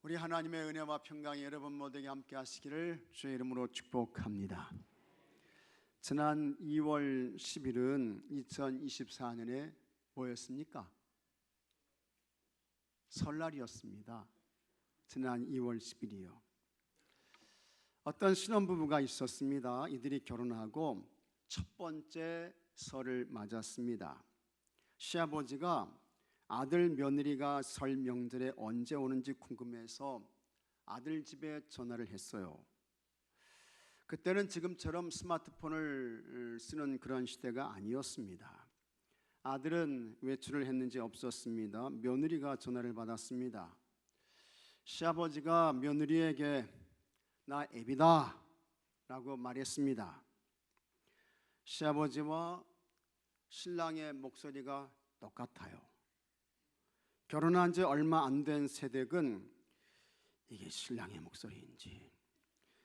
우리 하나님의 은혜와 평강이 여러분 모두에게 함께 하시기를 주의 이름으로 축복합니다. 지난 2월 10일은 2024년에 뭐였습니까? 설날이었습니다. 지난 2월 10일이요. 어떤 신혼부부가 있었습니다. 이들이 결혼하고 첫 번째 설을 맞았습니다. 시아버지가 아들 며느리가 설 명절에 언제 오는지 궁금해서 아들 집에 전화를 했어요. 그때는 지금처럼 스마트폰을 쓰는 그런 시대가 아니었습니다. 아들은 외출을 했는지 없었습니다. 며느리가 전화를 받았습니다. 시아버지가 며느리에게 나 애비다 라고 말했습니다. 시아버지와 신랑의 목소리가 똑같아요. 결혼한 지 얼마 안 된 세댁은 이게 신랑의 목소리인지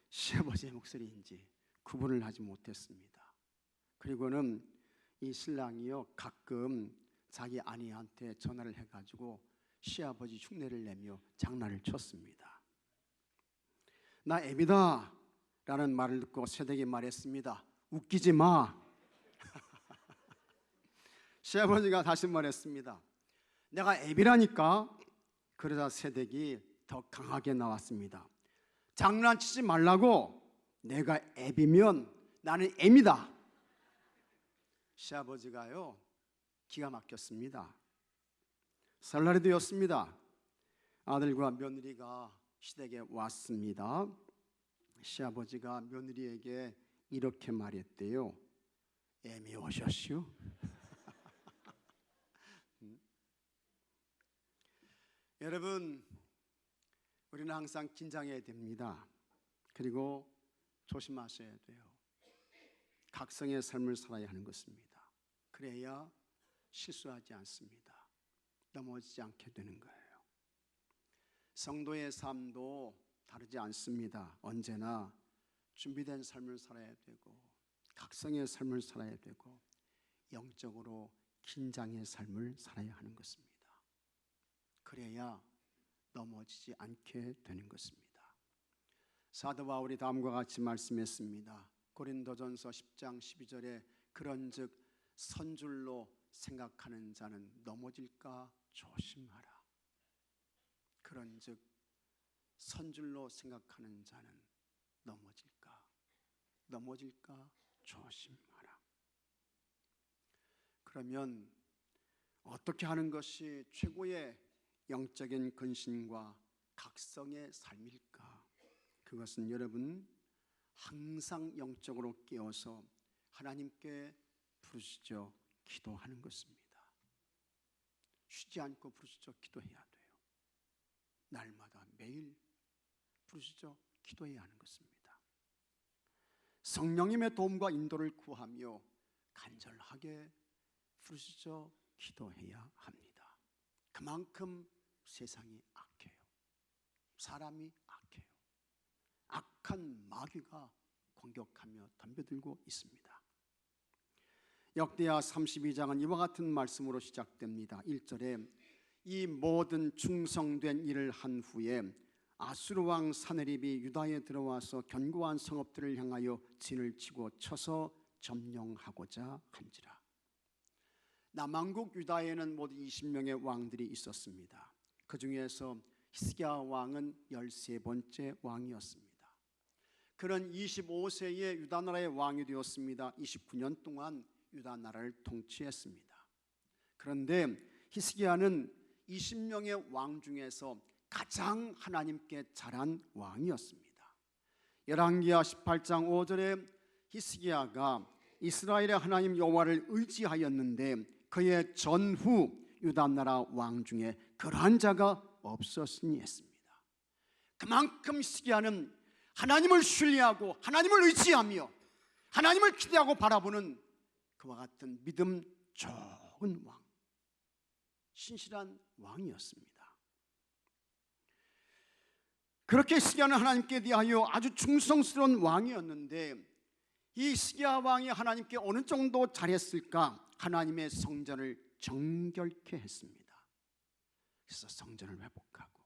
시아버지의 목소리인지 구분을 하지 못했습니다. 그리고는 이 신랑이요 가끔 자기 아내한테 전화를 해가지고 시아버지 흉내를 내며 장난을 쳤습니다. 나 애비다 라는 말을 듣고 세댁이 말했습니다. 웃기지 마. 시아버지가 다시 말했습니다. 내가 애비라니까. 그러자 세댁이 더 강하게 나왔습니다. 장난치지 말라고. 내가 애비면 나는 애미다. 시아버지가요 기가 막혔습니다. 설날이 되었습니다. 아들과 며느리가 시댁에 왔습니다. 시아버지가 며느리에게 이렇게 말했대요. 애미 오셨슈? 여러분, 우리는 항상 긴장해야 됩니다. 그리고 조심하셔야 돼요. 각성의 삶을 살아야 하는 것입니다. 그래야 실수하지 않습니다. 넘어지지 않게 되는 거예요. 성도의 삶도 다르지 않습니다. 언제나 준비된 삶을 살아야 되고 각성의 삶을 살아야 되고 영적으로 긴장의 삶을 살아야 하는 것입니다. 그래야 넘어지지 않게 되는 것입니다. 사도 바울이 다음과 같이 말씀했습니다. 고린도전서 10장 12절에 그런즉 선줄로 생각하는 자는 넘어질까 조심하라. 그런즉 선줄로 생각하는 자는 넘어질까 조심하라. 그러면 어떻게 하는 것이 최고의 영적인 근신과 각성의 삶일까? 그것은 여러분 항상 영적으로 깨어서 하나님께 부르짖어 기도하는 것입니다. 쉬지 않고 부르짖어 기도해야 돼요. 날마다 매일 부르짖어 기도해야 하는 것입니다. 성령님의 도움과 인도를 구하며 간절하게 부르짖어 기도해야 합니다. 그만큼 세상이 악해요. 사람이 악해요. 악한 마귀가 공격하며 덤벼들고 있습니다. 역대하 32장은 이와 같은 말씀으로 시작됩니다. 1절에 이 모든 충성된 일을 한 후에 아수르 왕 사네립이 유다에 들어와서 견고한 성읍들을 향하여 진을 치고 쳐서 점령하고자 한지라. 남왕국 유다에는 모두 20명의 왕들이 있었습니다. 그 중에서 히스기야 왕은 13번째 왕이었습니다. 그는 25세에 유다 나라의 왕이 되었습니다. 29년 동안 유다 나라를 통치했습니다. 그런데 히스기야는 20명의 왕 중에서 가장 하나님께 잘한 왕이었습니다. 열왕기하 18장 5절에 히스기야가 이스라엘의 하나님 여호와를 의지하였는데 그의 전후 유다 나라 왕 중에 그러한 자가 없었으니 했습니다. 그만큼 히스기야는 하나님을 신뢰하고 하나님을 의지하며 하나님을 기대하고 바라보는 그와 같은 믿음 좋은 왕, 신실한 왕이었습니다. 그렇게 히스기야는 하나님께 대하여 아주 충성스러운 왕이었는데 이 히스기야 왕이 하나님께 어느 정도 잘했을까? 하나님의 성전을 정결케 했습니다. 그래서 성전을 회복하고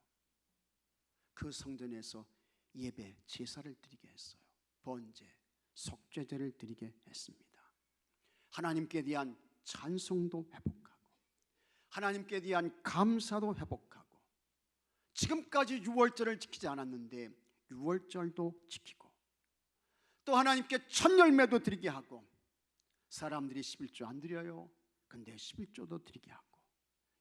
그 성전에서 예배 제사를 드리게 했어요. 번제, 속죄제를 드리게 했습니다. 하나님께 대한 찬송도 회복하고 하나님께 대한 감사도 회복하고, 지금까지 유월절을 지키지 않았는데 유월절도 지키고, 또 하나님께 첫 열매도 드리게 하고, 사람들이 11조 안 드려요. 근데 11조도 드리게 하고,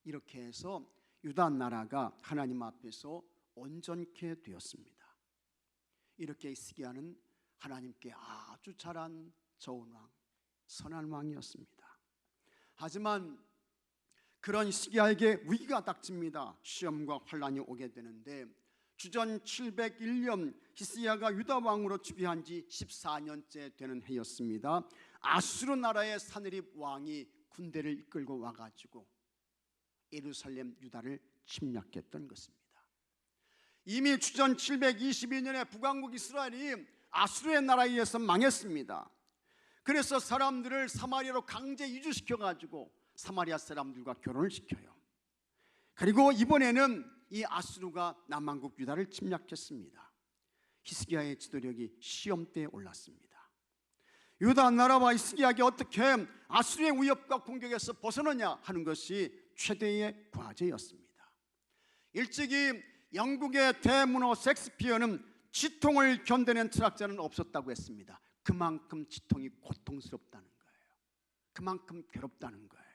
이렇게 해서 유다 나라가 하나님 앞에서 온전케 되었습니다. 이렇게 히스기야는 하나님께 아주 잘한 좋은 왕, 선한 왕이었습니다. 하지만 그런 히스기야에게 위기가 닥칩니다. 시험과 환란이 오게 되는데, 주전 701년 히스기야가 유다 왕으로 즉위한 지 14년째 되는 해였습니다. 아수르 나라의 사느립 왕이 군대를 이끌고 와가지고 예루살렘 유다를 침략했던 것입니다. 이미 주전 722년에 북왕국 이스라엘이 아수르의 나라에 의해서 망했습니다. 그래서 사람들을 사마리아로 강제 이주시켜가지고 사마리아 사람들과 결혼을 시켜요. 그리고 이번에는 이 아수르가 남왕국 유다를 침략했습니다. 히스기야의 지도력이 시험대에 올랐습니다. 유다 나라와 히스기야에게 어떻게 아수르의 위협과 공격에서 벗어나냐 하는 것이 최대의 과제였습니다. 일찍이 영국의 대문호 셰익스피어는 지통을 견뎌낸 철학자는 없었다고 했습니다. 그만큼 지통이 고통스럽다는 거예요. 그만큼 괴롭다는 거예요.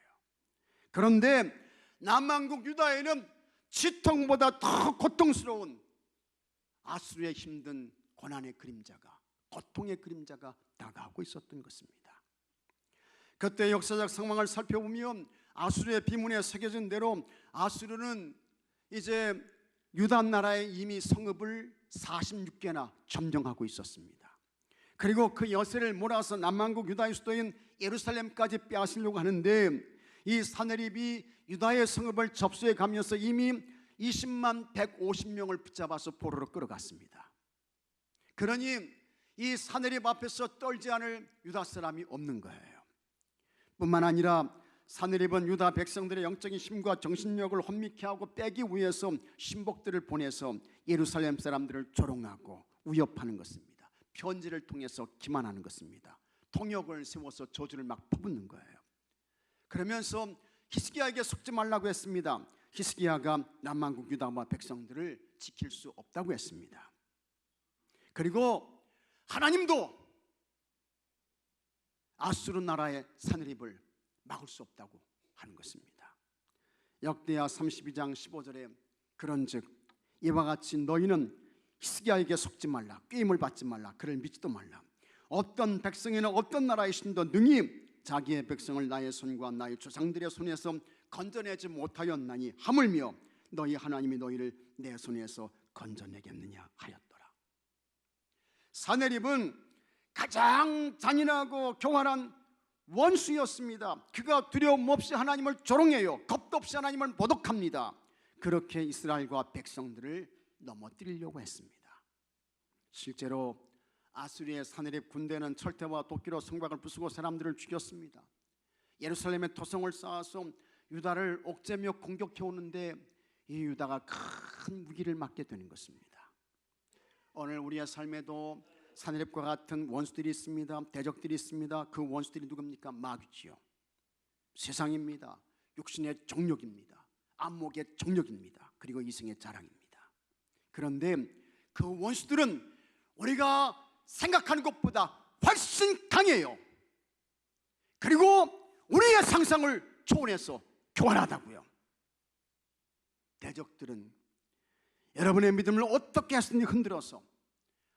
그런데 남왕국 유다에는 지통보다 더 고통스러운 아수르의 힘든 고난의 그림자가, 고통의 그림자가 다가오고 있었던 것입니다. 그때 역사적 상황을 살펴보면 아수르의 비문에 새겨진 대로 아수르는 이제 유다 나라에 이미 성읍을 46개나 점령하고 있었습니다. 그리고 그 여세를 몰아서 남왕국 유다의 수도인 예루살렘까지 빼앗으려고 하는데, 이 사느립이 유다의 성읍을 접수해 가면서 이미 20만 150명을 붙잡아서 포로로 끌어갔습니다. 그러니 이 사느립 앞에서 떨지 않을 유다 사람이 없는 거예요. 뿐만 아니라 사느립은 유다 백성들의 영적인 힘과 정신력을 혼미케 하고 빼기 위해서 신복들을 보내서 예루살렘 사람들을 조롱하고 위협하는 것입니다. 편지를 통해서 기만하는 것입니다. 통역을 세워서 저주를 막 퍼붓는 거예요. 그러면서 히스기야에게 속지 말라고 했습니다. 히스기야가 남왕국 유다와 백성들을 지킬 수 없다고 했습니다. 그리고 하나님도 아수르 나라의 사느립을 막을 수 없다고 하는 것입니다. 역대하 32장 15절에 그런즉 이와 같이 너희는 히스기야에게 속지 말라, 꾀임을 받지 말라, 그를 믿지도 말라. 어떤 백성이나 어떤 나라의 신도 능히 자기의 백성을 나의 손과 나의 조상들의 손에서 건져내지 못하였나니 하물며 너희 하나님이 너희를 내 손에서 건져내겠느냐 하였더라. 사느립은 가장 잔인하고 교활한 원수였습니다. 그가 두려움 없이 하나님을 조롱해요. 겁도 없이 하나님을 모독합니다. 그렇게 이스라엘과 백성들을 넘어뜨리려고 했습니다. 실제로 아수리의 사느립 군대는 철퇴와 도끼로 성곽을 부수고 사람들을 죽였습니다. 예루살렘에 토성을 쌓아서 유다를 옥죄며 공격해 오는데 이 유다가 큰 위기를 맞게 되는 것입니다. 오늘 우리의 삶에도 사느립과 같은 원수들이 있습니다. 대적들이 있습니다. 그 원수들이 누굽니까? 마귀지요. 세상입니다. 육신의 정욕입니다. 안목의 정욕입니다. 그리고 이생의 자랑입니다. 그런데 그 원수들은 우리가 생각하는 것보다 훨씬 강해요. 그리고 우리의 상상을 초월해서 교활하다고요. 대적들은 여러분의 믿음을 어떻게 했으니 흔들어서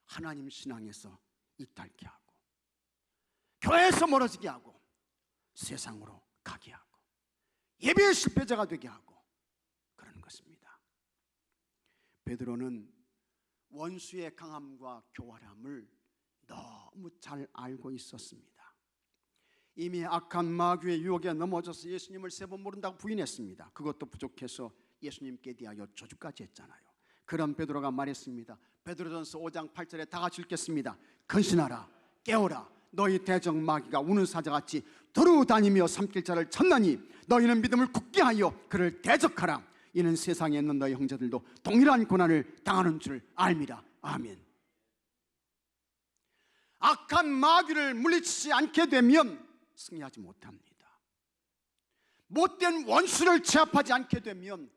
하나님 신앙에서 이탈케 하고, 교회에서 멀어지게 하고, 세상으로 가게 하고, 예배의 실패자가 되게 하고 그런 것입니다. 베드로는 원수의 강함과 교활함을 너무 잘 알고 있었습니다. 이미 악한 마귀의 유혹에 넘어져서 예수님을 3번 모른다고 부인했습니다. 그것도 부족해서 예수님께 대하여 저주까지 했잖아요. 그런 베드로가 말했습니다. 베드로전서 5장 8절에 다 같이 읽겠습니다. 근신하라, 깨어라. 너희 대적 마귀가 우는 사자같이 두루 다니며 삼킬 자를 찾나니 너희는 믿음을 굳게 하여 그를 대적하라. 이는 세상에 있는 너희 형제들도 동일한 고난을 당하는 줄 알미라. 아멘. 악한 마귀를 물리치지 않게 되면 승리하지 못합니다. 못된 원수를 제압하지 않게 되면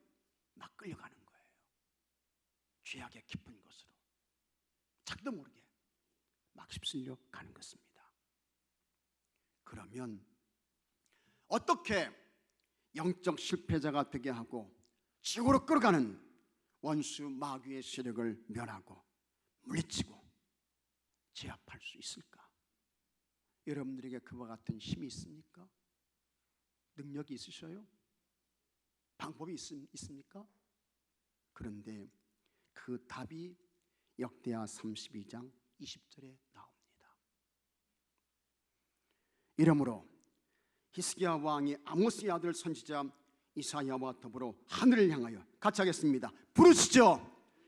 막 끌려가는 거예요. 죄악의 깊은 곳으로 자기도 모르게 막 휩쓸려 가는 것입니다. 그러면 어떻게 영적 실패자가 되게 하고 지옥으로 끌어가는 원수 마귀의 세력을 멸하고 물리치고 제압할 수 있을까? 여러분들에게 그와 같은 힘이 있습니까? 능력이 있으셔요? 방법이 있습니까? 그런데 그 답이 역대하 32장 20절에 나옵니다. 이러므로 히스기야 왕이 아모스의 아들 선지자 이사야와 더불어 하늘을 향하여 같이 하겠습니다. 부르짖어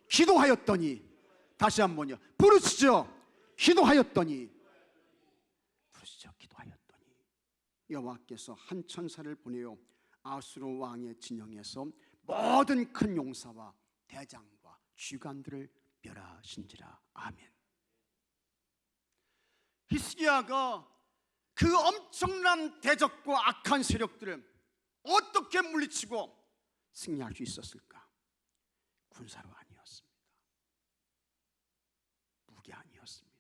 기도하였더니, 다시 한번요. 부르짖어 기도하였더니, 부르짖어 기도하였더니 여호와께서 한 천사를 보내어 아수르 왕의 진영에서 모든 큰 용사와 대장과 쥐관들을 멸하신지라. 아멘. 히스기야가 그 엄청난 대적과 악한 세력들을 어떻게 물리치고 승리할 수 있었을까? 군사로 아니었습니다. 무기 아니었습니다.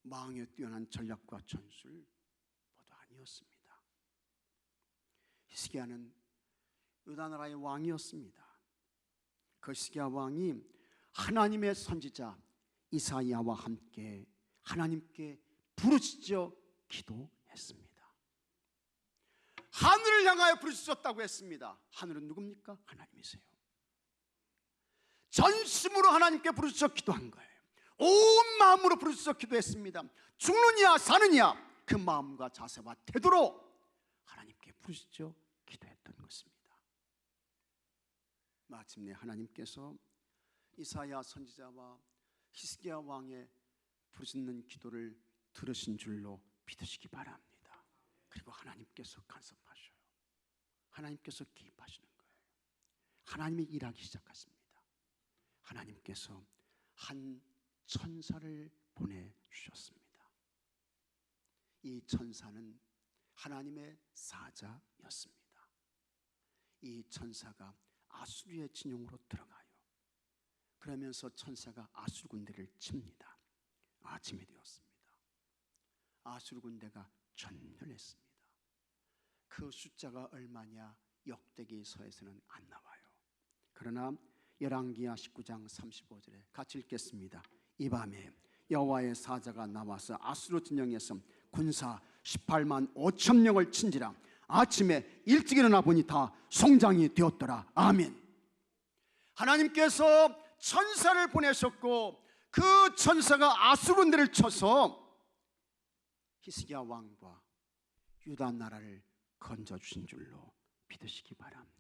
마왕의 뛰어난 전략과 전술 모두 아니었습니다. 히스기야는 유다 나라의 왕이었습니다. 그 히스기야 왕이 하나님의 선지자 이사야와 함께 하나님께 부르짖어 기도했습니다. 하늘을 향하여 부르짖었다고 했습니다. 하늘은 누굽니까? 하나님이세요. 전심으로 하나님께 부르짖어 기도한 거예요. 온 마음으로 부르짖어 기도했습니다. 죽느냐 사느냐 그 마음과 자세와 태도로 하나님께 부르짖어 기도했던 것입니다. 마침내 하나님께서 이사야 선지자와 히스기야 왕의 부르짖는 기도를 들으신 줄로 믿으시기 바랍니다. 그리고 하나님께서 간섭하셔요. 하나님께서 개입하시는 거예요. 하나님이 일하기 시작하십니다. 하나님께서 한 천사를 보내주셨습니다. 이 천사는 하나님의 사자였습니다. 이 천사가 아수르의 진영으로 들어가요. 그러면서 천사가 아수르 군대를 칩니다. 아침이 되었습니다. 아수르 군대가 전멸했습니다. 그 숫자가 얼마냐 역대기서에서는 안 나와요. 그러나 열왕기하 19장 35절에 같이 읽겠습니다. 이 밤에 여호와의 사자가 나와서 아수르 진영에서 군사 18만 5천 명을 친지라. 아침에 일찍 일어나 보니 다 송장이 되었더라. 아멘. 하나님께서 천사를 보내셨고 그 천사가 아수르 군대를 쳐서 히스기야 왕과 유다 나라를 건져주신 줄로 믿으시기 바랍니다.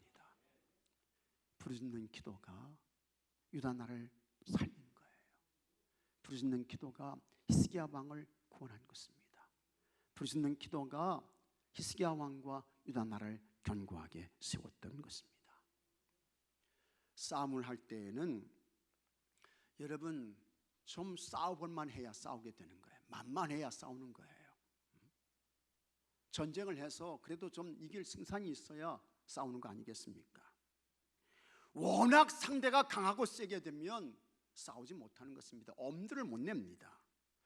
부르짖는 기도가 유다 나라를 살린 거예요. 부르짖는 기도가 히스기야 왕을 구원한 것입니다. 부르짖는 기도가 히스기야 왕과 유다 나라를 견고하게 세웠던 것입니다. 싸움을 할 때에는 여러분 좀 싸워볼만 해야 싸우게 되는 거예요. 만만해야 싸우는 거예요. 전쟁을 해서 그래도 좀 이길 승산이 있어야 싸우는 거 아니겠습니까? 워낙 상대가 강하고 세게 되면 싸우지 못하는 것입니다. 엄두를 못 냅니다.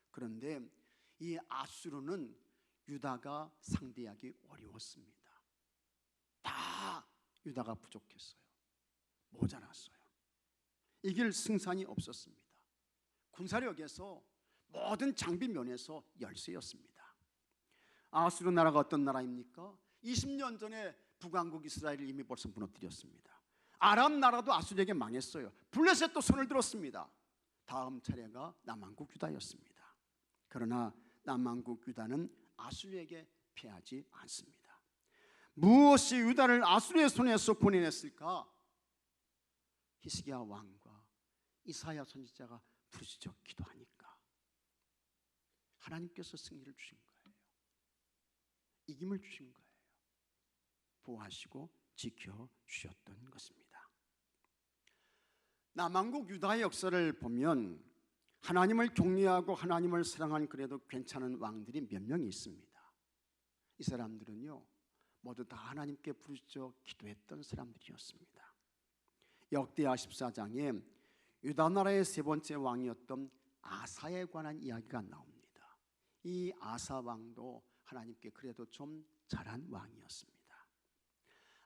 그런데 이 아수르는 유다가 상대하기 어려웠습니다. 다 유다가 부족했어요. 모자랐어요. 이길 승산이 없었습니다. 군사력에서 모든 장비 면에서 열세였습니다. 아수르 나라가 어떤 나라입니까? 20년 전에 북왕국 이스라엘을 이미 벌써 무너뜨렸습니다. 아람 나라도 아수르에게 망했어요. 블레셋도 손을 들었습니다. 다음 차례가 남왕국 유다였습니다. 그러나 남왕국 유다는 아수르에게 패하지 않습니다. 무엇이 유다를 아수르의 손에서 구원했을까? 히스기야 왕과 이사야 선지자가 부르짖어 기도하니까 하나님께서 승리를 주신 거예요. 이김을 주신 거예요. 보호하시고 지켜주셨던 것입니다. 남왕국 유다의 역사를 보면 하나님을 경외하고 하나님을 사랑한 그래도 괜찮은 왕들이 몇 명이 있습니다. 이 사람들은요 모두 다 하나님께 부르짖어 기도했던 사람들이었습니다. 역대하 14장에 유다 나라의 세 번째 왕이었던 아사에 관한 이야기가 나옵니다. 이 아사 왕도 하나님께 그래도 좀 잘한 왕이었습니다.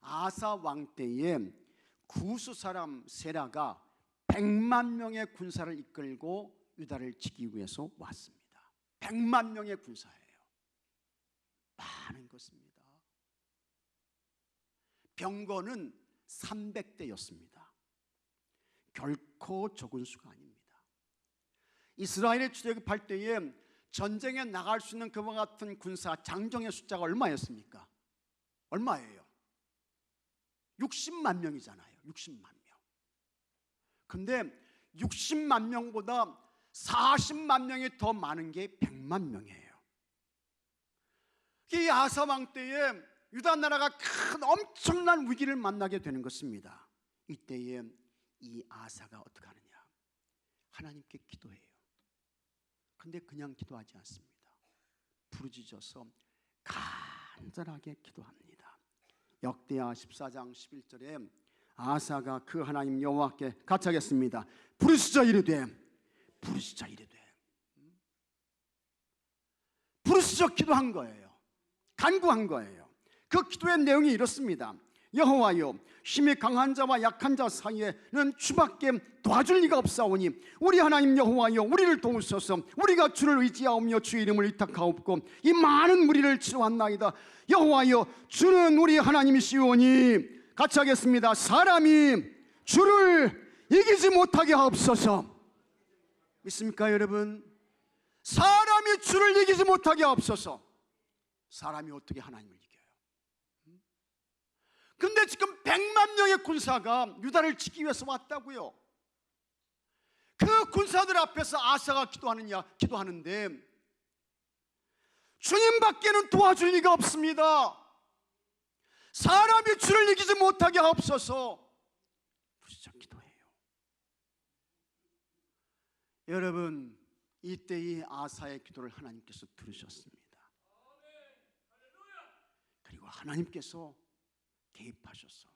아사 왕 때에 구스 사람 세라가 100만 명의 군사를 이끌고 유다를 지키기 위해서 왔습니다. 100만 명의 군사예요. 많은 것입니다. 병거는 300대였습니다. 결코 적은 수가 아닙니다. 이스라엘에 출애굽할 때에 전쟁에 나갈 수 있는 그와 같은 군사 장정의 숫자가 얼마였습니까? 얼마예요? 60만 명이잖아요. 60만 명. 근데 60만 명보다 40만 명이 더 많은 게 100만 명이에요. 이 아사 왕 때에 유다 나라가 큰 엄청난 위기를 만나게 되는 것입니다. 이때에 이 아사가 어떻게 하느냐? 하나님께 기도해요. 근데 그냥 기도하지 않습니다. 부르짖어서 간절하게 기도합니다. 역대하 14장 11절에 아사가 그 하나님 여호와께 같이 하겠습니다. 부르짖어 이르되, 부르짖어 이르되. 부르짖어 기도한 거예요. 간구한 거예요. 그 기도의 내용이 이렇습니다. 여호와여, 힘이 강한 자와 약한 자 사이에는 주밖에 도와줄 리가 없사오니 우리 하나님 여호와여, 우리를 도우소서. 우리가 주를 의지하오며 주의 이름을 의탁하옵고 이 많은 무리를 치러왔나이다. 여호와여, 주는 우리 하나님이시오니, 같이 하겠습니다. 사람이 주를 이기지 못하게 하옵소서. 믿습니까 여러분? 사람이 주를 이기지 못하게 하옵소서. 사람이 어떻게 하나님을 이겨요? 근데 지금 100만 명의 군사가 유다를 지키기 위해서 왔다고요. 그 군사들 앞에서 아사가 기도하는데 주님밖에는 도와줄 리가 없습니다. 사람이 주를 이기지 못하게 하옵소서. 부르짖어 기도해요. 여러분, 이때 이 아사의 기도를 하나님께서 들으셨습니다. 그리고 하나님께서 개입하셔서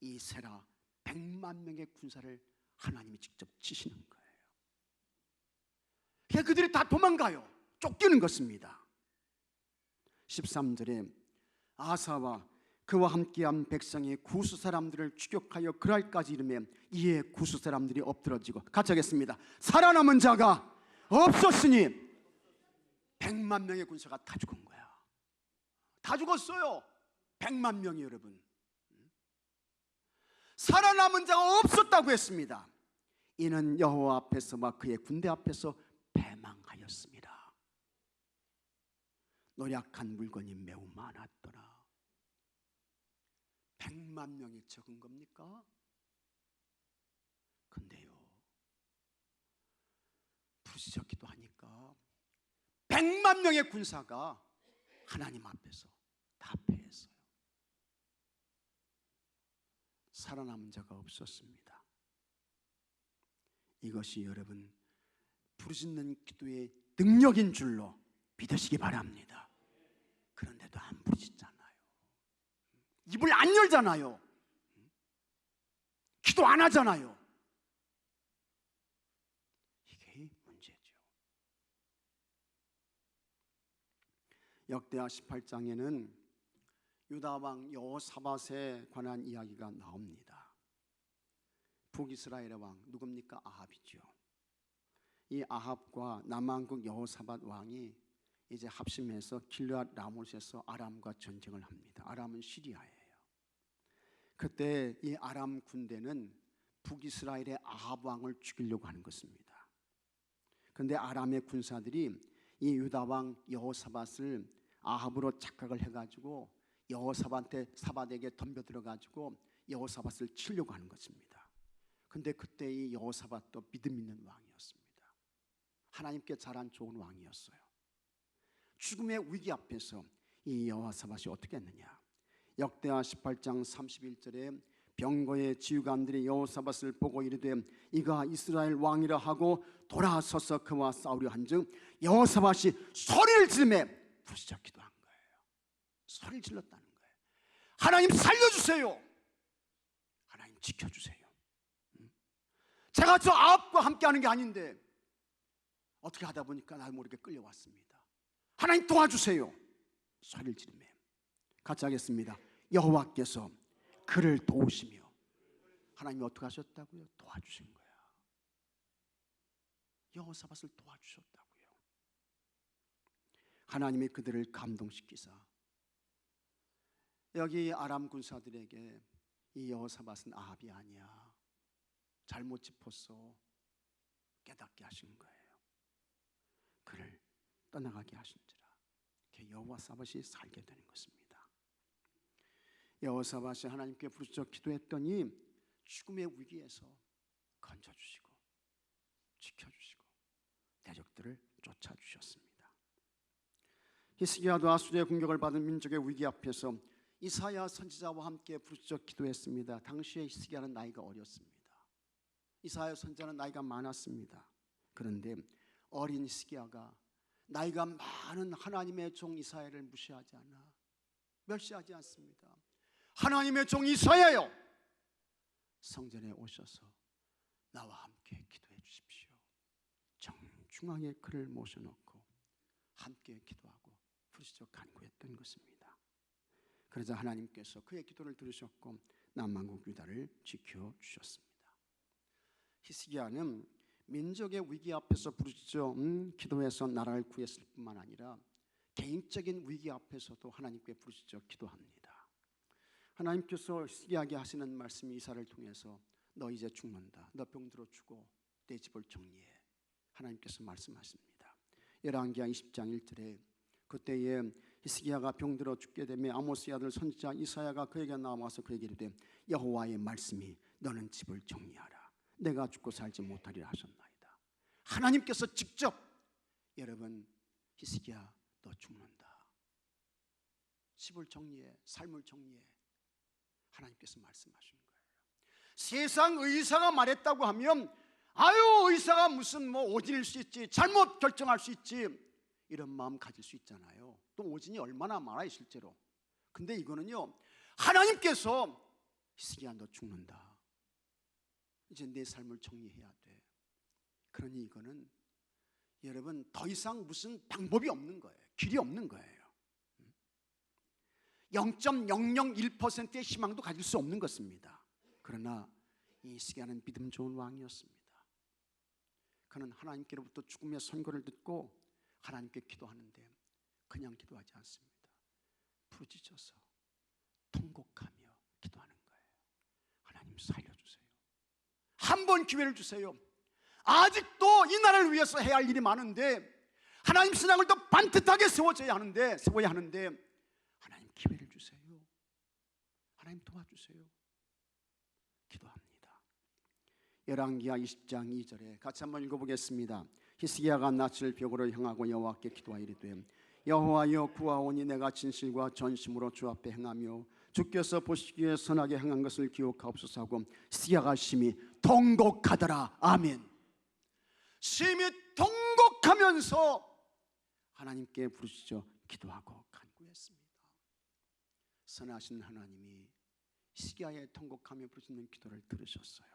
이 세라 100만 명의 군사를 하나님이 직접 치시는 거예요. 그러니까 그들이 다 도망가요. 쫓기는 것입니다. 13절에 아사와 그와 함께한 백성이 구스 사람들을 추격하여 그랄까지 이르매 이에 구스 사람들이 엎드러지고, 같이 하겠습니다. 살아남은 자가 없었으니 100만 명의 군사가 다 죽은 거야. 다 죽었어요. 100만 명이. 여러분, 살아남은 자가 없었다고 했습니다. 이는 여호와 앞에서와 그의 군대 앞에서 패망하였습니다. 노략한 물건이 매우 많았더라. 100만 명이 적은 겁니까? 근데요, 부르짖어 기도하니까 100만 명의 군사가 하나님 앞에서 다 패했어요. 살아남은 자가 없었습니다. 이것이 여러분 부르짖는 기도의 능력인 줄로 믿으시기 바랍니다. 그런데도 안 부르짖잖아요. 입을 안 열잖아요. 기도 안 하잖아요. 이게 문제죠. 역대하 18장에는 유다 왕 여호사밧에 관한 이야기가 나옵니다. 북이스라엘의 왕 누굽니까? 아합이죠. 이 아합과 남왕국 여호사밧 왕이 이제 합심해서 길르앗 라못에서 아람과 전쟁을 합니다. 아람은 시리아예요. 그때 이 아람 군대는 북이스라엘의 아합 왕을 죽이려고 하는 것입니다. 그런데 아람의 군사들이 이 유다 왕 여호사밧을 아합으로 착각을 해가지고 여호사밧에게 덤벼들어가지고 여호사밧을 치려고 하는 것입니다. 그런데 그때 이 여호사밧도 믿음 있는 왕이었습니다. 하나님께 잘한 좋은 왕이었어요. 죽음의 위기 앞에서 이 여호사밧이 어떻게 했느냐? 역대하 18장 31절에 병거의 지휘관들이 여호사밧을 보고 이르되 이가 이스라엘 왕이라 하고 돌아서서 그와 싸우려 한즉 여호사밧이 소리를 지르매 부르짖어 기도한 거예요. 소리를 질렀다는 거예요. 하나님 살려주세요. 하나님 지켜주세요. 제가 저 아합과 함께하는 게 아닌데 어떻게 하다 보니까 나도 모르게 끌려왔습니다. 하나님 도와주세요. 소리를 지르며 같이 하겠습니다. 여호와께서 그를 도우시며 하나님이 어떻게 하셨다고요? 도와주신 거야. 여호사밧을 도와주셨다고요. 하나님이 그들을 감동시키사 여기 아람 군사들에게 이 여호사밧은 아합이 아니야, 잘못 짚었어, 깨닫게 하신 거예요. 그를 떠나가게 하신지라 여호사밧이 살게 되는 것입니다. 여호사밧이 하나님께 부르짖어 기도했더니 죽음의 위기에서 건져주시고 지켜주시고 대적들을 쫓아주셨습니다. 히스기야도 아수르의 공격을 받은 민족의 위기 앞에서 이사야 선지자와 함께 부르짖어 기도했습니다. 당시에 히스기야는 나이가 어렸습니다. 이사야 선지자는 나이가 많았습니다. 그런데 어린 히스기야가 나이가 많은 하나님의 종 이사야를 무시하지 않아 멸시하지 않습니다. 하나님의 종 이사야여, 성전에 오셔서 나와 함께 기도해 주십시오. 정중앙에 그를 모셔놓고 함께 기도하고 부르짖어 간구했던 것입니다. 그러자 하나님께서 그의 기도를 들으셨고 남만국 유다를 지켜주셨습니다. 히스기야는 민족의 위기 앞에서 부르짖어 기도해서 나라를 구했을 뿐만 아니라 개인적인 위기 앞에서도 하나님께 부르짖어 기도합니다. 하나님께서 히스기야에게 하시는 말씀이 이사를 통해서 너 이제 죽는다, 너 병들어 죽어 내 집을 정리해, 하나님께서 말씀하십니다. 열왕기하 20장 1절에 그때에 히스기야가 병들어 죽게 되며 아모스의 아들 선지자 이사야가 그에게 나와서 그에게 이르되 여호와의 말씀이 너는 집을 정리하라, 내가 죽고 살지 못하리라 하셨나이다. 하나님께서 직접 여러분 히스기야 너 죽는다, 집을 정리해, 삶을 정리해, 하나님께서 말씀하신 거예요. 세상 의사가 말했다고 하면 아유 의사가 무슨 뭐 오진일 수 있지, 잘못 결정할 수 있지, 이런 마음 가질 수 있잖아요. 또 오진이 얼마나 많아요 실제로. 근데 이거는요 하나님께서 히스기야 너 죽는다, 이제 내 삶을 정리해야 돼. 그러니 이거는 여러분 더 이상 무슨 방법이 없는 거예요. 길이 없는 거예요. 0.001%의 희망도 가질 수 없는 것입니다. 그러나 이 히스기야는 믿음 좋은 왕이었습니다. 그는 하나님께로부터 죽음의 선고를 듣고 하나님께 기도하는데 그냥 기도하지 않습니다. 부르짖어서 통곡하며 기도하는 거예요. 하나님 살려주세요. 한 번 기회를 주세요. 아직도 이 나라를 위해서 해야 할 일이 많은데, 하나님 신앙을 더 반듯하게 세워야 하는데 하나님 기회를 주세요. 하나님 도와주세요. 기도합니다. 열왕기하 20장 2절에 같이 한번 읽어보겠습니다. 히스기야가 낯을 벽으로 향하고 여호와께 기도하이르되 여호와여 구하오니 내가 진실과 전심으로 주 앞에 행하며 주께서 보시기에 선하게 행한 것을 기억하옵소서 하고 히스기야가 심히 통곡하더라. 아멘. 심히 통곡하면서 하나님께 부르짖어 기도하고 간구했습니다. 선하신 하나님이 히스기야의 통곡하며 부르짖는 기도를 들으셨어요.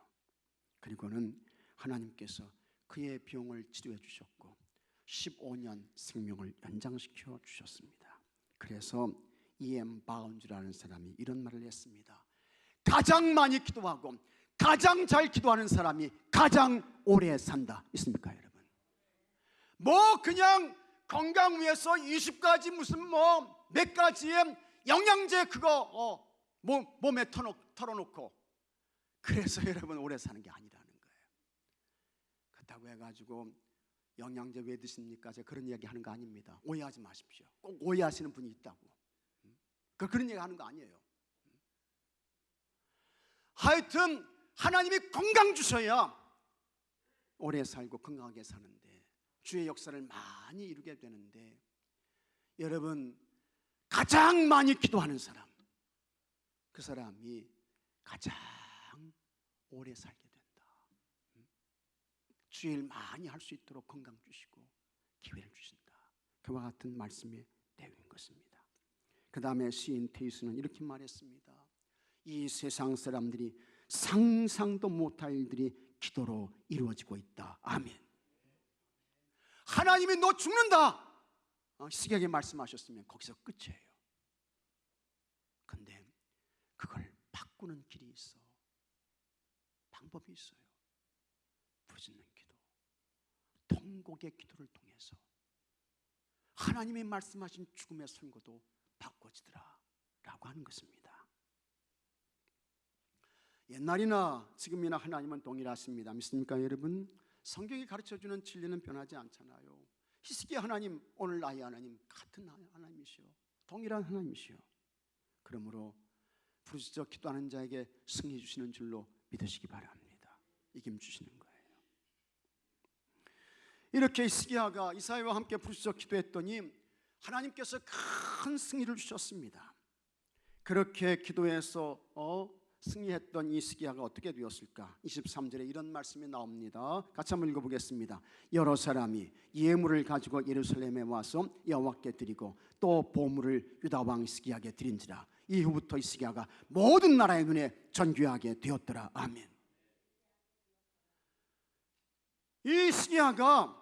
그리고는 하나님께서 그의 병을 치료해 주셨고 15년 생명을 연장시켜 주셨습니다. 그래서 E.M. 바운즈라는 사람이 이런 말을 했습니다. 가장 많이 기도하고 가장 잘 기도하는 사람이 가장 오래 산다. 있습니까 여러분? 뭐 그냥 건강 위해서 20가지 무슨 뭐 몇 가지의 영양제 그거 몸에 털어놓고 그래서 여러분 오래 사는 게 아니라는 거예요. 그렇다고 해가지고 영양제 왜 드십니까? 제가 그런 이야기 하는 거 아닙니다. 오해하지 마십시오. 꼭 오해하시는 분이 있다고. 그런 얘기 하는 거 아니에요. 하여튼 하나님이 건강 주셔야 오래 살고 건강하게 사는데 주의 역사를 많이 이루게 되는데, 여러분 가장 많이 기도하는 사람, 그 사람이 가장 오래 살게 된다. 주일 많이 할 수 있도록 건강 주시고 기회를 주신다. 그와 같은 말씀의 내용인 것입니다. 그 다음에 시인 테이스는 이렇게 말했습니다. 이 세상 사람들이 상상도 못할 일들이 기도로 이루어지고 있다. 아멘. 하나님이 너 죽는다 시기하게 말씀하셨으면 거기서 끝이에요. 근데 그걸 바꾸는 길이 있어. 방법이 있어요. 부르짖는 기도, 통곡의 기도를 통해서 하나님이 말씀하신 죽음의 선고도 바꿔지더라 라고 하는 것입니다. 옛날이나 지금이나 하나님은 동일하십니다. 믿습니까 여러분? 성경이 가르쳐주는 진리는 변하지 않잖아요. 히스기야 하나님, 오늘 나의 하나님 같은 하나님이시오. 동일한 하나님이시오. 그러므로 부르짖어 기도하는 자에게 승리 주시는 줄로 믿으시기 바랍니다. 이김 주시는 거예요. 이렇게 히스기야가 이사야와 함께 부르짖어 기도했더니 하나님께서 큰 승리를 주셨습니다. 그렇게 기도해서 승리했던 이 히스기야가 어떻게 되었을까? 23절에 이런 말씀이 나옵니다. 같이 한번 읽어보겠습니다. 여러 사람이 예물을 가지고 예루살렘에 와서 여호와께 드리고 또 보물을 유다 왕 히스기야에게 드린지라. 이후부터 히스기야가 모든 나라의 눈에 존귀하게 되었더라. 아멘. 이 히스기야가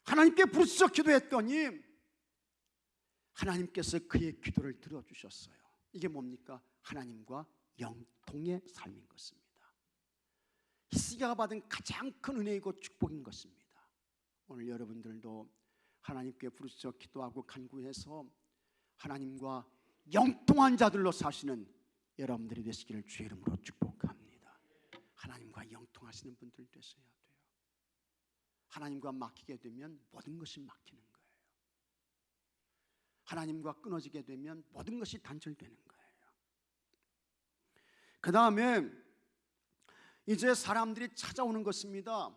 하나님께 부르짖어 기도했더니 하나님께서 그의 기도를 들어주셨어요. 이게 뭡니까? 하나님과 영통의 삶인 것입니다. 히스기야가 받은 가장 큰 은혜이고 축복인 것입니다. 오늘 여러분들도 하나님께 부르짖어 기도하고 간구해서 하나님과 영통한 자들로 사시는 여러분들이 되시기를 주의 이름으로 축복합니다. 하나님과 영통하시는 분들 되셔야 돼요. 하나님과 막히게 되면 모든 것이 막히는 거예요. 하나님과 끊어지게 되면 모든 것이 단절되는 거예요. 그 다음에 이제 사람들이 찾아오는 것입니다.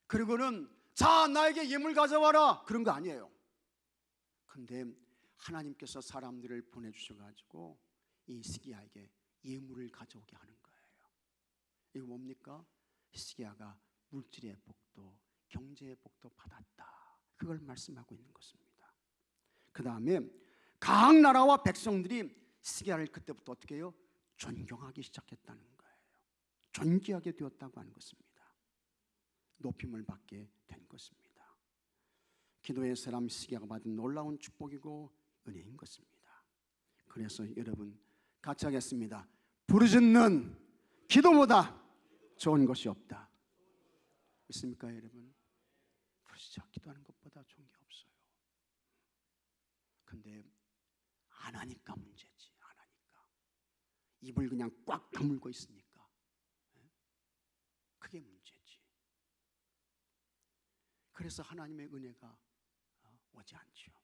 그리고는 자 나에게 예물 가져와라 그런 거 아니에요. 근데 하나님께서 사람들을 보내주셔가지고 이 히스기야에게 예물을 가져오게 하는 거예요. 이거 뭡니까? 히스기야가 물질의 복도, 경제의 복도 받았다. 그걸 말씀하고 있는 것입니다. 그 다음에 각 나라와 백성들이 히스기야를 그때부터 어떻게 해요? 존경하기 시작했다는 거예요. 존귀하게 되었다고 하는 것입니다. 높임을 받게 된 것입니다. 기도의 사람 히스기야가 받은 놀라운 축복이고 은혜인 것입니다. 그래서 여러분 같이 하겠습니다. 부르짖는 기도보다 좋은 것이 없다. 믿습니까 여러분? 부르짖어 기도하는 것보다 좋은 게 없어요. 근데 안 하니까 문제지. 안 하니까 입을 그냥 꽉 다물고 있으니까 그게 문제지. 그래서 하나님의 은혜가 오지 않지요.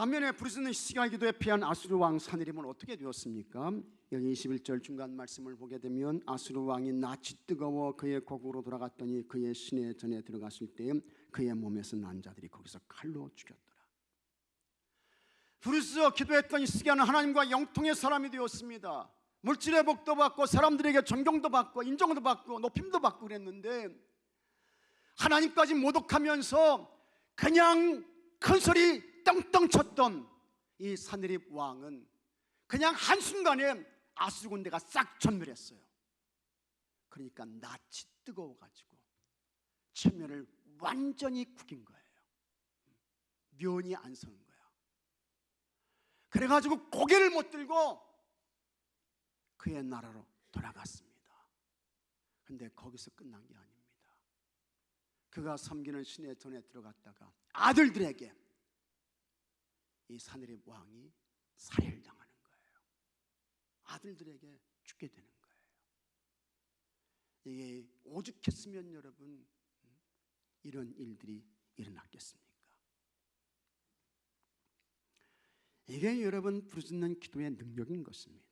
반면에 부르짖는 히스기야 기도에 피한 아수르 왕 사느림은 어떻게 되었습니까? 여기 21절 중간 말씀을 보게 되면 아수르 왕이 낯이 뜨거워 그의 고국으로 돌아갔더니 그의 시내 전에 들어갔을 때 그의 몸에서 난 자들이 거기서 칼로 죽였더라. 부르짖어 기도했던 히스기야는 하나님과 영통의 사람이 되었습니다. 물질의 복도 받고 사람들에게 존경도 받고 인정도 받고 높임도 받고 그랬는데 하나님까지 모독하면서 그냥 큰 소리 떵떵 쳤던 이 사느립 왕은 그냥 한순간에 아수르 군대가 싹 전멸했어요. 그러니까 낯이 뜨거워가지고 체면을 완전히 구긴 거예요. 면이 안 서는 거야. 그래가지고 고개를 못 들고 그의 나라로 돌아갔습니다. 근데 거기서 끝난 게 아닙니다. 그가 섬기는 신의 전에 들어갔다가 아들들에게 이 사느립 왕이 살해를 당하는 거예요. 아들들에게 죽게 되는 거예요. 이게 오죽했으면 여러분 이런 일들이 일어났겠습니까? 이게 여러분 부르짖는 기도의 능력인 것입니다.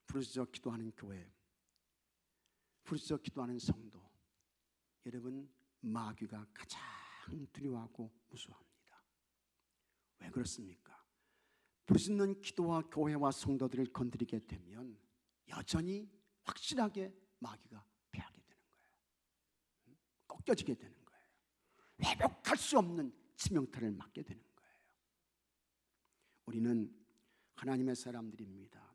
부르짖어 기도하는 교회, 부르짖어 기도하는 성도, 여러분 마귀가 가장 두려워하고 무서워합니다. 왜 그렇습니까? 부르짖는 기도와 교회와 성도들을 건드리게 되면 여전히 확실하게 마귀가 패하게 되는 거예요. 꺾여지게 되는 거예요. 회복할 수 없는 치명타를 맞게 되는 거예요. 우리는 하나님의 사람들입니다.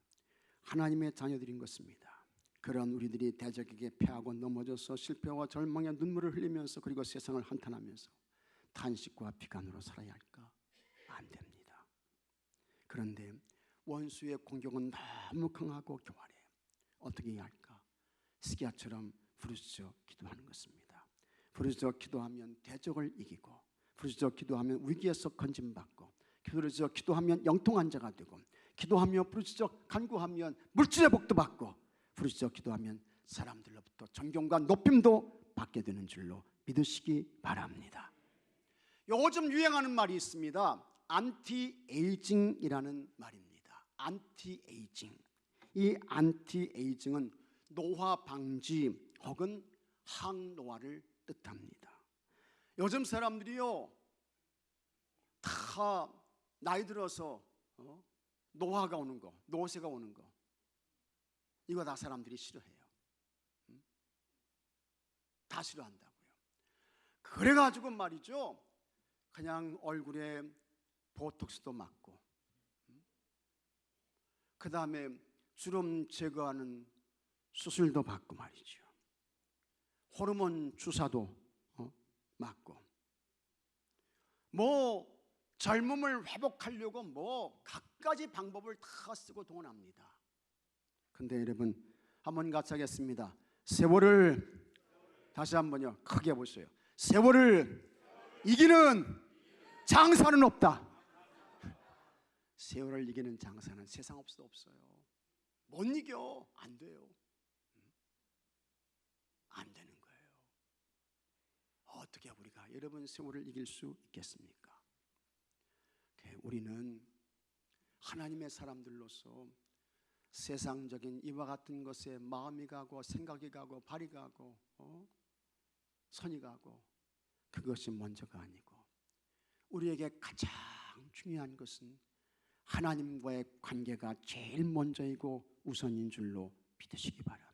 하나님의 자녀들인 것입니다. 그런 우리들이 대적에게 패하고 넘어져서 실패와 절망의 눈물을 흘리면서 그리고 세상을 한탄하면서 탄식과 비관으로 살아야 할까? 안 됩니다. 그런데 원수의 공격은 너무 강하고 교활해요. 어떻게 해야 할까? 스기야처럼 부르짖어 기도하는 것입니다. 부르짖어 기도하면 대적을 이기고, 부르짖어 기도하면 위기에서 건짐받고, 부르짖어 기도하면 영통한 자가 되고, 기도하며 부르짖어 간구하면 물질의 복도 받고, 부르짖어 기도하면 사람들로부터 존경과 높임도 받게 되는 줄로 믿으시기 바랍니다. 요즘 유행하는 말이 있습니다. 안티에이징이라는 말입니다. 안티에이징. 이 안티에이징은 노화 방지 혹은 항노화를 뜻합니다. 요즘 사람들이요, 다 나이 들어서 노화가 오는 거, 노쇠가 오는 거, 이거 다 사람들이 싫어해요. 다 싫어한다고요. 그래가지고 말이죠, 그냥 얼굴에 보톡스도 맞고, 그 다음에 주름 제거하는 수술도 받고 말이죠, 호르몬 주사도 맞고, 뭐 젊음을 회복하려고 뭐 갖가지 방법을 다 쓰고 동원합니다. 근데 여러분, 한번 같이 하겠습니다. 세월을, 다시 한번요, 크게 보세요. 세월을 이기는 장사는 없다. 세월을 이기는 장사는 세상 없어요. 못 이겨. 안 돼요. 안 되는 거예요. 어떻게 우리가 여러분 세월을 이길 수 있겠습니까? 우리는 하나님의 사람들로서 세상적인 이와 같은 것에 마음이 가고 생각이 가고 발이 가고 손이 가고, 그것이 먼저가 아니고 우리에게 가장 중요한 것은 하나님과의 관계가 제일 먼저이고 우선인 줄로 믿으시기 바랍니다.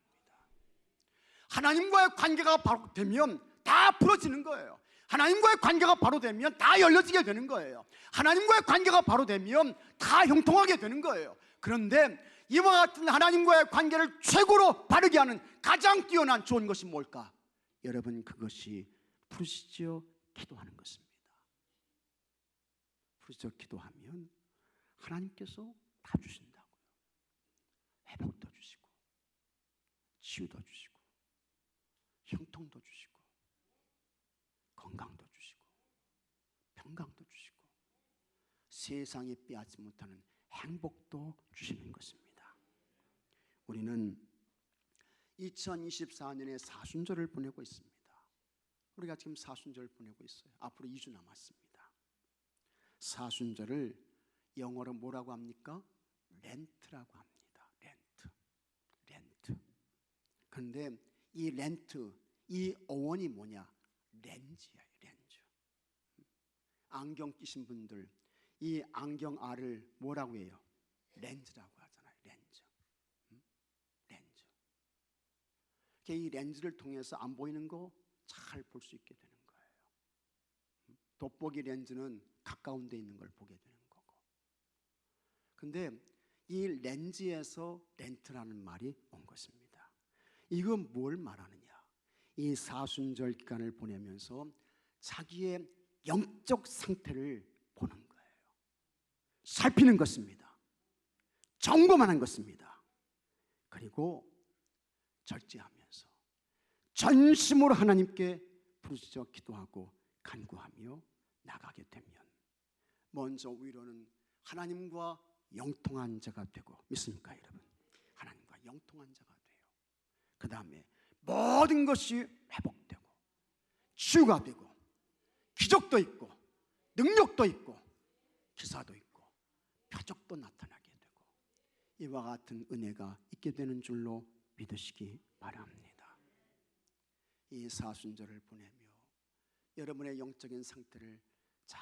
하나님과의 관계가 바로 되면 다 풀어지는 거예요. 하나님과의 관계가 바로 되면 다 열려지게 되는 거예요. 하나님과의 관계가 바로 되면 다 형통하게 되는 거예요. 그런데 이와 같은 하나님과의 관계를 최고로 바르게 하는 가장 뛰어난 좋은 것이 뭘까? 여러분, 그것이 부르짖어 기도하는 것입니다. 부르짖어 기도하면 하나님께서 다 주신다고요. 회복도 주시고, 치유도 주시고, 형통도 주시고, 건강도 주시고, 평강도 주시고, 세상에 빼앗지 못하는 행복도 주시는 것입니다. 우리는 2024년에 사순절을 보내고 있습니다. 우리가 지금 사순절을 보내고 있어요. 앞으로 2주 남았습니다. 사순절을 영어로 뭐라고 합니까? 렌트라고 합니다. 렌트. 그런데 이 렌트, 이 어원이 뭐냐? 렌즈예요. 렌즈. 안경 끼신 분들, 이 안경 알을 뭐라고 해요? 렌즈라고 하잖아요. 렌즈. 이 렌즈를 통해서 안 보이는 거 잘 볼 수 있게 되는 거예요. 돋보기 렌즈는 가까운 데 있는 걸 보게 되는 거고. 근데 이 렌즈에서 렌트라는 말이 온 것입니다. 이건 뭘 말하느냐? 이 사순절 기간을 보내면서 자기의 영적 상태를 보는 거예요. 살피는 것입니다. 점검하는 것입니다. 그리고 절제하면서 전심으로 하나님께 부르짖어 기도하고 간구하며 나가게 되면 먼저 위로는 하나님과 영통한 자가 되고, 믿습니까 여러분? 하나님과 영통한 자가 돼요. 그 다음에 모든 것이 회복되고 치유가 되고 기적도 있고 능력도 있고 기사도 있고 표적도 나타나게 되고, 이와 같은 은혜가 있게 되는 줄로 믿으시기 바랍니다. 이 사순절을 보내며 여러분의 영적인 상태를 잘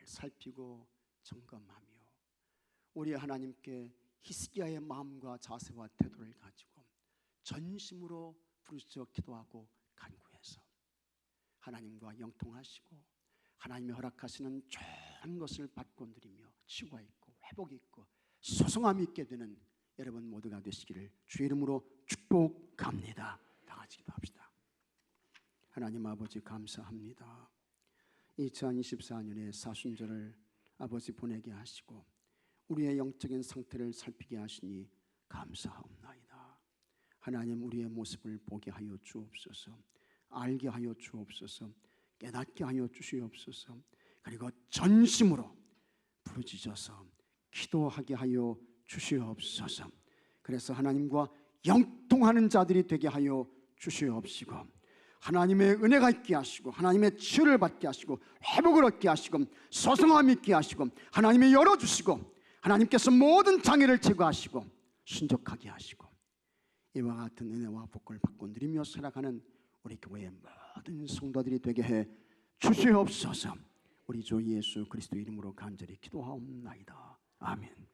살피고 점검하며 우리 하나님께 히스기야의 마음과 자세와 태도를 가지고 전심으로 부르짖어 기도하고 간구해서 하나님과 영통하시고 하나님이 허락하시는 좋은 것을 받고 누리며 치유가 있고 회복이 있고 소성함이 있게 되는 여러분 모두가 되시기를 주의 이름으로 축복합니다. 다 같이 기도합시다. 하나님 아버지 감사합니다. 2024년의 사순절을 아버지 보내게 하시고 우리의 영적인 상태를 살피게 하시니 감사합니다. 하나님 우리의 모습을 보게 하여 주옵소서. 알게 하여 주옵소서. 깨닫게 하여 주시옵소서. 그리고 전심으로 부르짖어서 기도하게 하여 주시옵소서. 그래서 하나님과 영통하는 자들이 되게 하여 주시옵시고 하나님의 은혜가 있게 하시고 하나님의 치유를 받게 하시고 회복을 얻게 하시고 소성함 있게 하시고 하나님이 열어주시고 하나님께서 모든 장애를 제거하시고 순적하게 하시고 이와 같은 은혜와 복을 받고 누리며 살아가는 우리 교회의 모든 성도들이 되게 해 주시옵소서. 우리 주 예수 그리스도 이름으로 간절히 기도하옵나이다. 아멘.